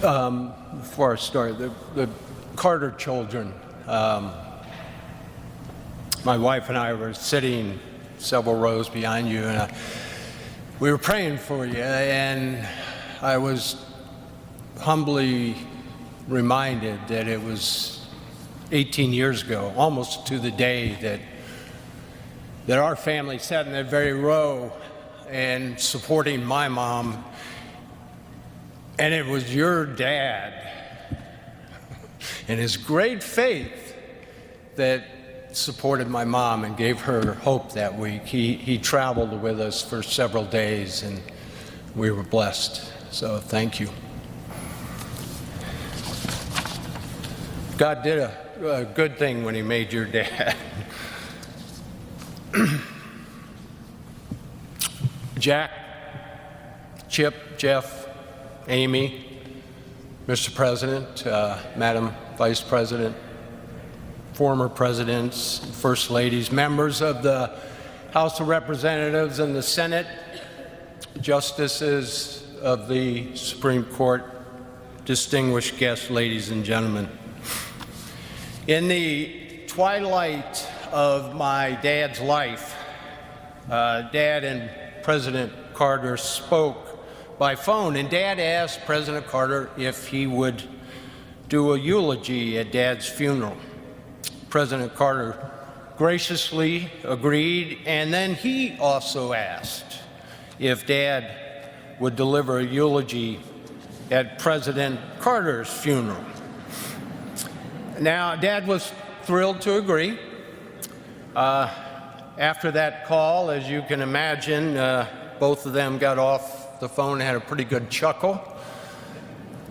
Before I start, the Carter children, my wife and I were sitting several rows behind you, and we were praying for you, and I was humbly reminded that it was 18 years ago, almost to the day, that our family sat in that very row and supporting my mom, and it was your dad and his great faith that supported my mom and gave her hope that week. He traveled with us for several days, and we were blessed. So thank you. God did a good thing when he made your dad. Jack, Chip, Jeff, Amy, Mr. President, Madam Vice President, former presidents, first ladies, members of the House of Representatives and the Senate, justices of the Supreme Court, distinguished guests, ladies and gentlemen. In the twilight of my dad's life, Dad and President Carter spoke by phone, and Dad asked President Carter if he would do a eulogy at Dad's funeral. President Carter graciously agreed, and then he also asked if Dad would deliver a eulogy at President Carter's funeral. Now, Dad was thrilled to agree. After that call, as you can imagine, both of them got off the phone and had a pretty good chuckle,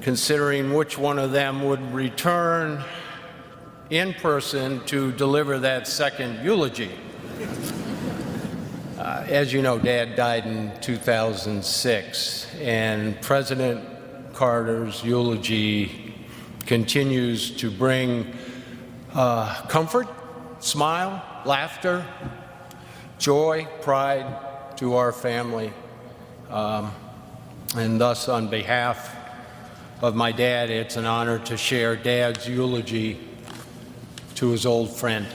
considering which one of them would return in person to deliver that second eulogy. As you know, Dad died in 2006, and President Carter's eulogy continues to bring comfort, smile, laughter, joy, pride to our family. And thus, on behalf of my dad, it's an honor to share Dad's eulogy to his old friend.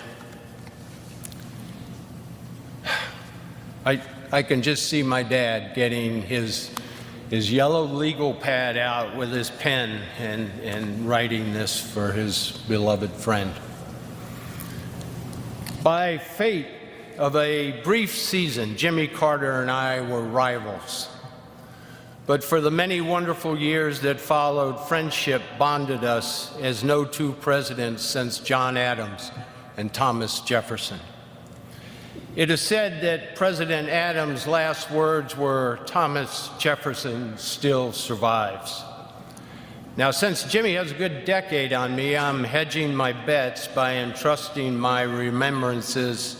I can just see my dad getting his yellow legal pad out with his pen and writing this for his beloved friend. By fate of a brief season, Jimmy Carter and I were rivals. But for the many wonderful years that followed, friendship bonded us as no two presidents since John Adams and Thomas Jefferson. It is said that President Adams' last words were, "Thomas Jefferson still survives." Now, since Jimmy has a good decade on me, I'm hedging my bets by entrusting my remembrances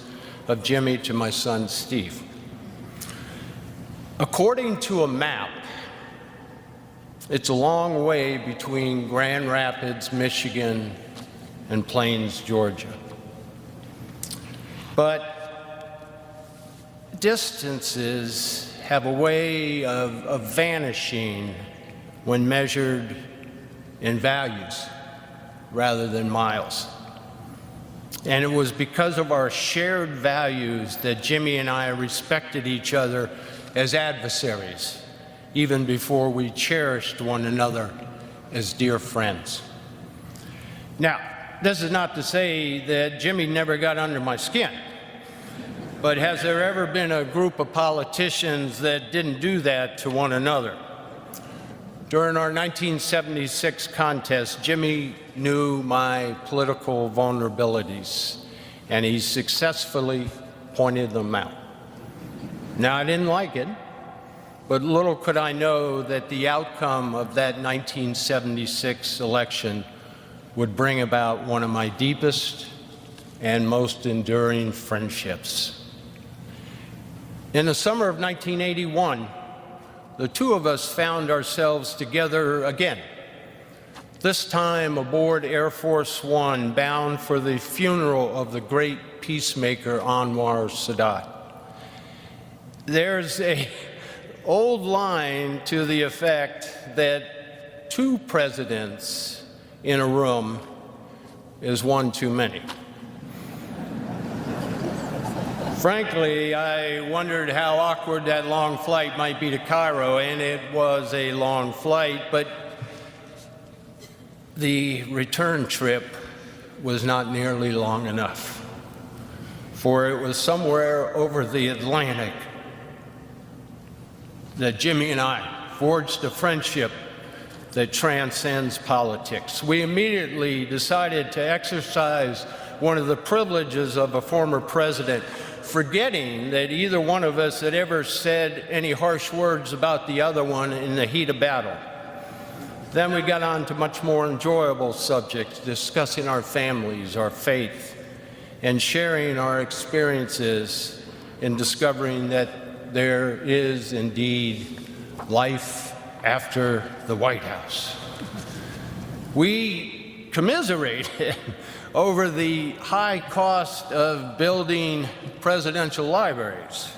of Jimmy to my son, Steve. According to a map, it's a long way between Grand Rapids, Michigan, and Plains, Georgia. But distances have a way of vanishing when measured in values rather than miles. And it was because of our shared values that Jimmy and I respected each other as adversaries, even before we cherished one another as dear friends. Now, this is not to say that Jimmy never got under my skin, but has there ever been a group of politicians that didn't do that to one another? During our 1976 contest, Jimmy knew my political vulnerabilities, and he successfully pointed them out. Now, I didn't like it, but little could I know that the outcome of that 1976 election would bring about one of my deepest and most enduring friendships. In the summer of 1981, the two of us found ourselves together again, this time aboard Air Force One, bound for the funeral of the great peacemaker Anwar Sadat. There's an old line to the effect that 2 presidents in a room is one too many. Frankly, I wondered how awkward that long flight might be to Cairo, and it was a long flight, but the return trip was not nearly long enough, for it was somewhere over the Atlantic that Jimmy and I forged a friendship that transcends politics. We immediately decided to exercise one of the privileges of a former president, forgetting that either one of us had ever said any harsh words about the other one in the heat of battle. Then we got on to much more enjoyable subjects, discussing our families, our faith, and sharing our experiences in discovering that there is indeed life after the White House. We commiserated over the high cost of building presidential libraries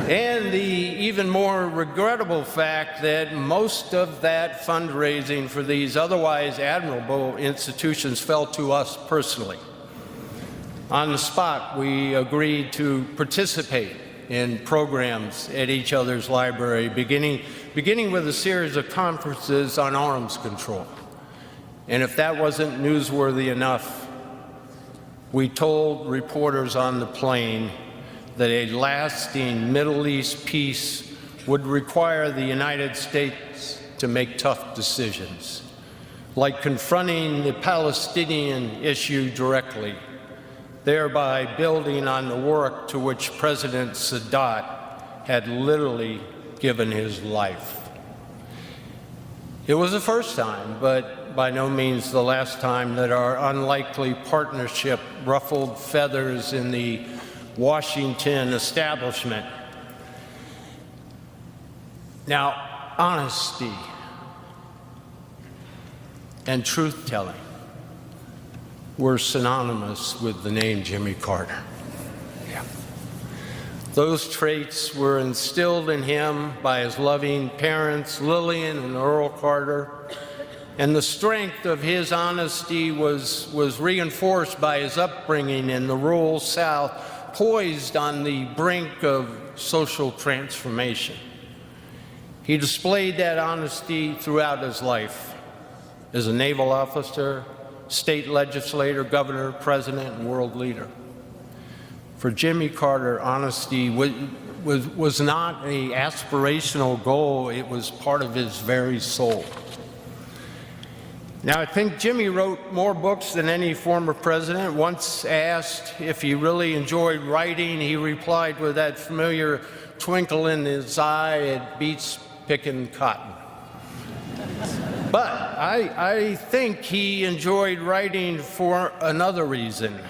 and the even more regrettable fact that most of that fundraising for these otherwise admirable institutions fell to us personally. On the spot, we agreed to participate in programs at each other's library, beginning with a series of conferences on arms control. And if that wasn't newsworthy enough, we told reporters on the plane that a lasting Middle East peace would require the United States to make tough decisions, like confronting the Palestinian issue directly, thereby building on the work to which President Sadat had literally given his life. It was the first time, but by no means the last time, that our unlikely partnership ruffled feathers in the Washington establishment. Now, honesty and truth-telling were synonymous with the name Jimmy Carter. Yeah. Those traits were instilled in him by his loving parents, Lillian and Earl Carter, and the strength of his honesty was reinforced by his upbringing in the rural South, poised on the brink of social transformation. He displayed that honesty throughout his life as a naval officer, state legislator, governor, president, and world leader. For Jimmy Carter, honesty was not an aspirational goal, it was part of his very soul. Now, I think Jimmy wrote more books than any former president. Once asked if he really enjoyed writing, he replied with that familiar twinkle in his eye, "It beats picking cotton." But I think he enjoyed writing for another reason.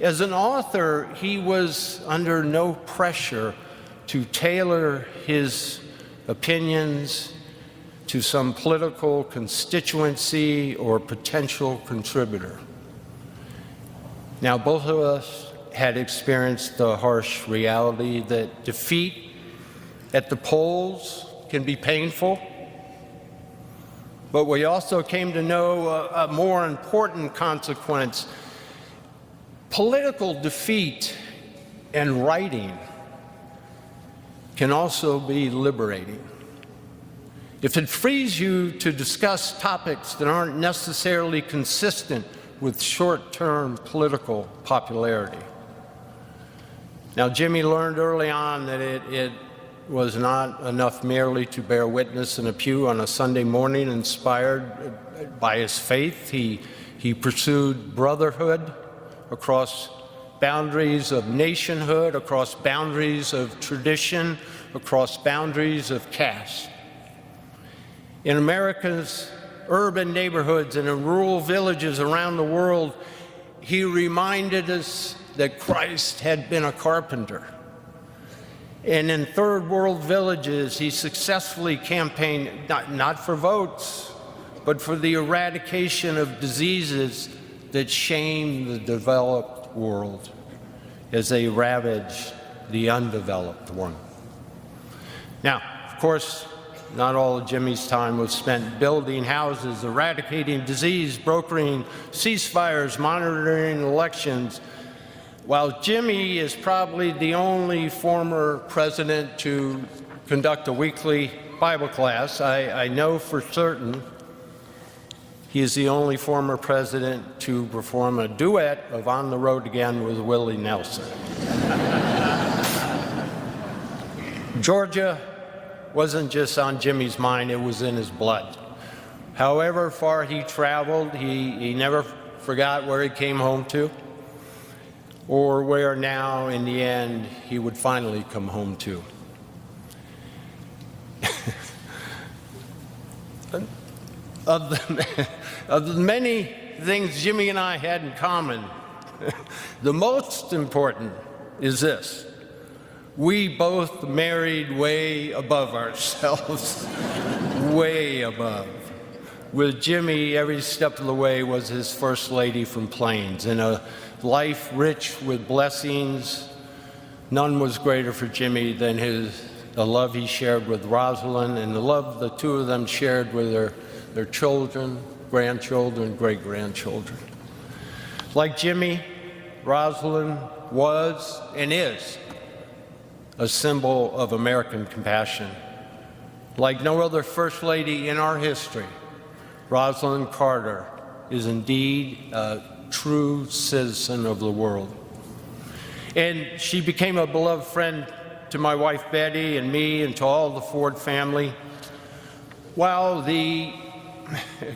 As an author, he was under no pressure to tailor his opinions to some political constituency or potential contributor. Now, both of us had experienced the harsh reality that defeat at the polls can be painful, but we also came to know a more important consequence. Political defeat and writing can also be liberating. If it frees you to discuss topics that aren't necessarily consistent with short-term political popularity. Now, Jimmy learned early on that it was not enough merely to bear witness in a pew on a Sunday morning. Inspired by his faith, he pursued brotherhood across boundaries of nationhood, across boundaries of tradition, across boundaries of caste. In America's urban neighborhoods and in rural villages around the world, he reminded us that Christ had been a carpenter. And in third world villages, he successfully campaigned not for votes, but for the eradication of diseases that shame the developed world as they ravage the undeveloped one. Now, of course, not all of Jimmy's time was spent building houses, eradicating disease, brokering ceasefires, monitoring elections. While Jimmy is probably the only former president to conduct a weekly Bible class, I know for certain he is the only former president to perform a duet of On the Road Again with Willie Nelson. Georgia wasn't just on Jimmy's mind, it was in his blood. However far he traveled, he never forgot where he came home to, or where now, in the end, he would finally come home to. Of the many things Jimmy and I had in common, the most important is this: we both married way above ourselves, way above. With Jimmy, every step of the way was his first lady from Plains. In a life rich with blessings, none was greater for Jimmy than the love he shared with Rosalind and the love the two of them shared with their children, grandchildren, great-grandchildren. Like Jimmy, Rosalind was and is a symbol of American compassion. Like no other First Lady in our history, Rosalind Carter is indeed a true citizen of the world. And she became a beloved friend to my wife Betty and me and to all the Ford family. While the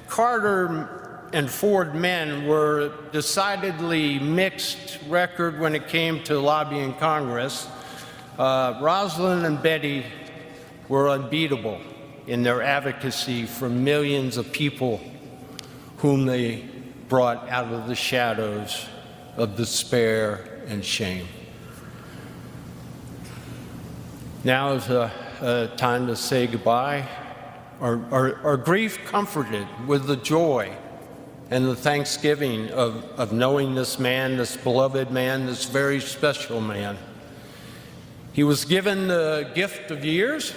Carter and Ford men were decidedly mixed record when it came to lobbying Congress, Rosalind and Betty were unbeatable in their advocacy for millions of people whom they brought out of the shadows of despair and shame. Now is a time to say goodbye. Our grief comforted with the joy and the thanksgiving of knowing this man, this beloved man, this very special man. He was given the gift of years,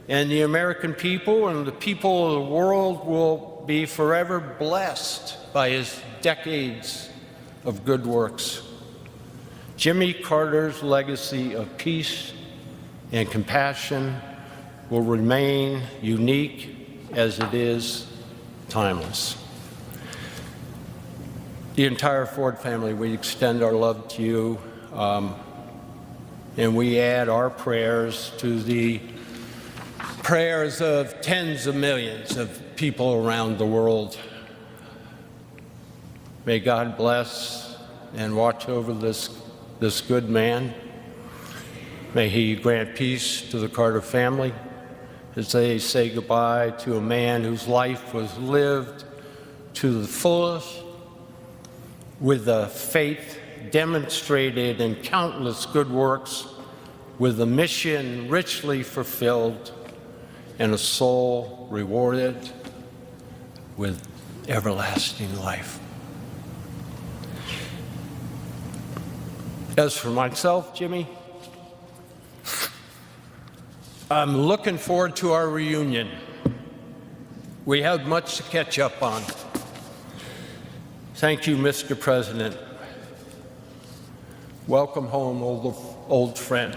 and the American people and the people of the world will be forever blessed by his decades of good works. Jimmy Carter's legacy of peace and compassion will remain unique as it is timeless. The entire Ford family, we extend our love to you, and we add our prayers to the prayers of tens of millions of people around the world. May God bless and watch over this good man. May he grant peace to the Carter family as they say goodbye to a man whose life was lived to the fullest, with a faith demonstrated in countless good works, with a mission richly fulfilled, and a soul rewarded with everlasting life. As for myself, Jimmy, I'm looking forward to our reunion. We have much to catch up on. Thank you, Mr. President. Welcome home, old friend.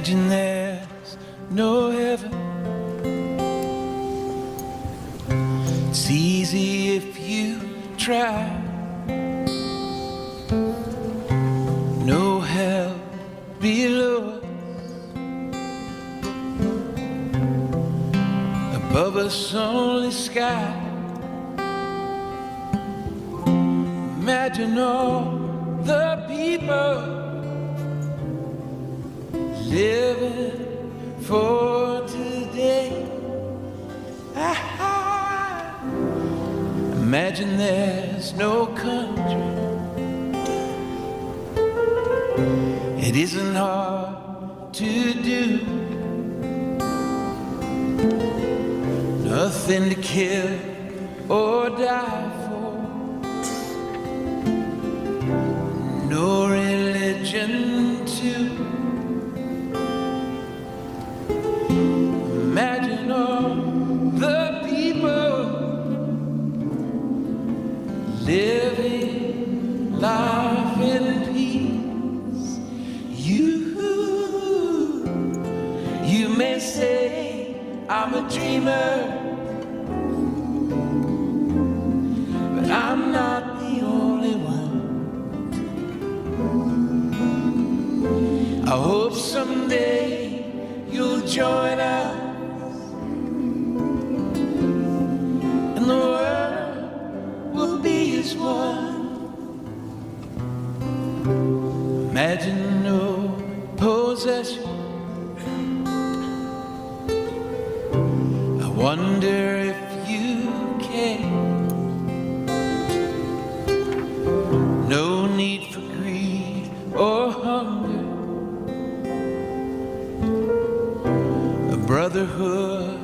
Imagine there's no heaven. It's easy if you try. No hell below us, above us only sky. Imagine all the people living for today. Imagine there's no country. It isn't hard to do. Nothing to kill or die for. No religion too. Imagine all the people living life in peace. You may say I'm a dreamer, but I'm not the only one. I hope someday you'll join us and the world will be as one. Imagine no possession. I wonder if you can. No need for greed or hunger. A brotherhood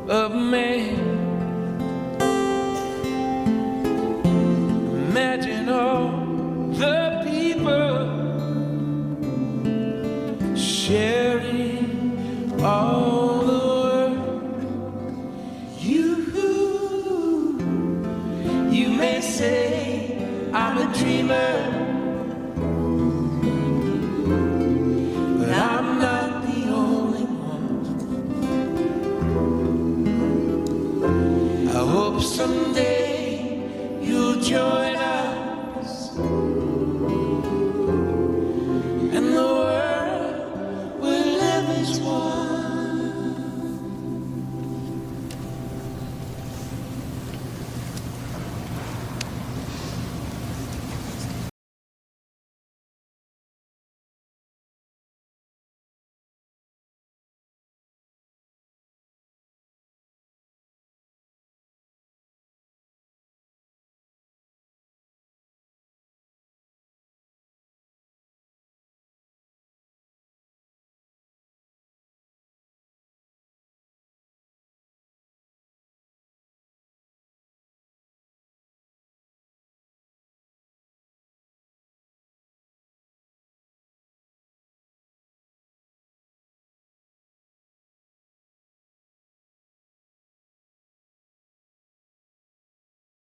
of man. Imagine all the people sharing all the world. You may say I'm a dreamer,